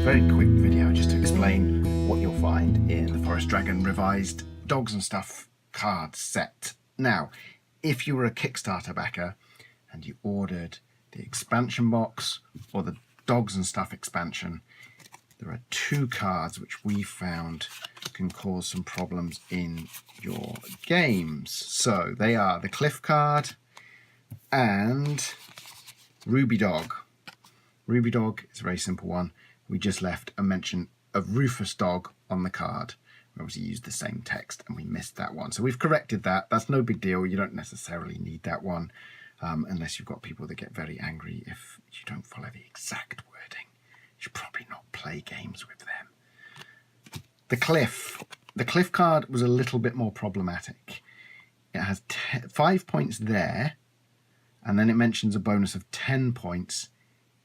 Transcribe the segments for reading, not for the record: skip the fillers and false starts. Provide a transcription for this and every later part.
very quick video just to explain what you'll find in the Forest Dragon revised Dogs and Stuff card set. Now, if you were a Kickstarter backer and you ordered the expansion box or the Dogs and Stuff expansion, there are two cards which we found can cause some problems in your games. So they are the Cliff card and Ruby Dog. Ruby Dog is a very simple one. We just left a mention of Rufus Dog on the card. We obviously used the same text and we missed that one. So we've corrected that. That's no big deal. You don't necessarily need that one unless you've got people that get very angry if you don't follow the exact wording. You should probably not play games with them. The Cliff card was a little bit more problematic. It has 5 points there, and then it mentions a bonus of 10 points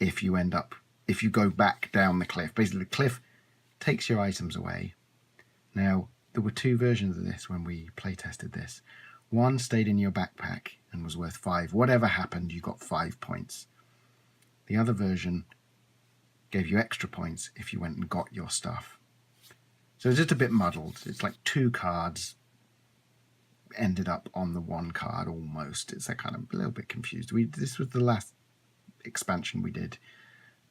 if you go back down the cliff. Basically, the cliff takes your items away. Now, there were two versions of this when we play tested this. One stayed in your backpack and was worth 5. Whatever happened, you got 5 points. The other version gave you extra points if you went and got your stuff. So it's just a bit muddled. It's like two cards ended up on the one card almost. It's kind of a little bit confused. This was the last expansion we did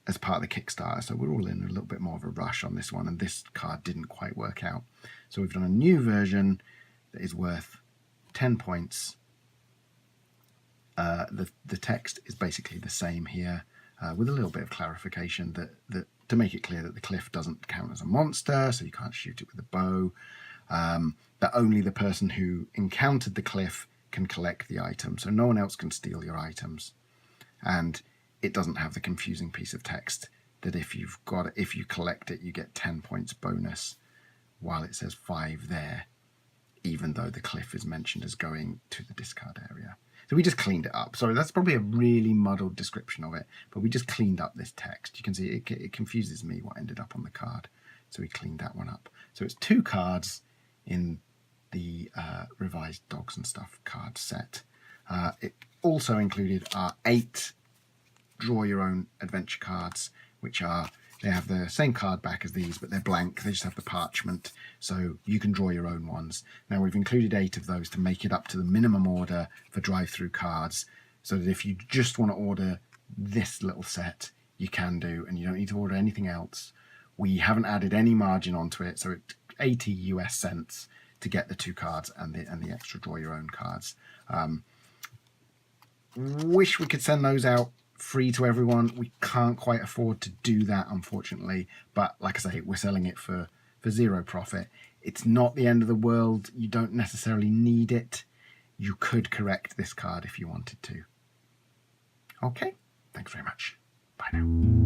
as part of the Kickstarter, so we're all in a little bit more of a rush on this one, and this card didn't quite work out. So we've done a new version that is worth 10 points. The text is basically the same here, with a little bit of clarification that to make it clear that the cliff doesn't count as a monster, so you can't shoot it with a bow, that only the person who encountered the cliff can collect the item, so no one else can steal your items. And it doesn't have the confusing piece of text that if you collect it, you get 10 points bonus, while it says 5 there, even though the cliff is mentioned as going to the discard area. So we just cleaned it up. Sorry, that's probably a really muddled description of it, but we just cleaned up this text. You can see it confuses me what ended up on the card. So we cleaned that one up. So it's two cards in the revised Dogs and Stuff card set. It also included our 8 draw your own adventure cards, which they have the same card back as these, but they're blank. They just have the parchment, so you can draw your own ones. Now we've included 8 of those to make it up to the minimum order for drive-through cards, so that if you just want to order this little set, you can do, and you don't need to order anything else. We haven't added any margin onto it, so it's 80 US cents to get the 2 cards and the extra draw your own cards. Wish we could send those out free to everyone. We can't quite afford to do that, unfortunately, but like I say, we're selling it for zero profit. It's not the end of the world. You don't necessarily need it. You could correct this card if you wanted to. Okay, thanks very much. Bye now.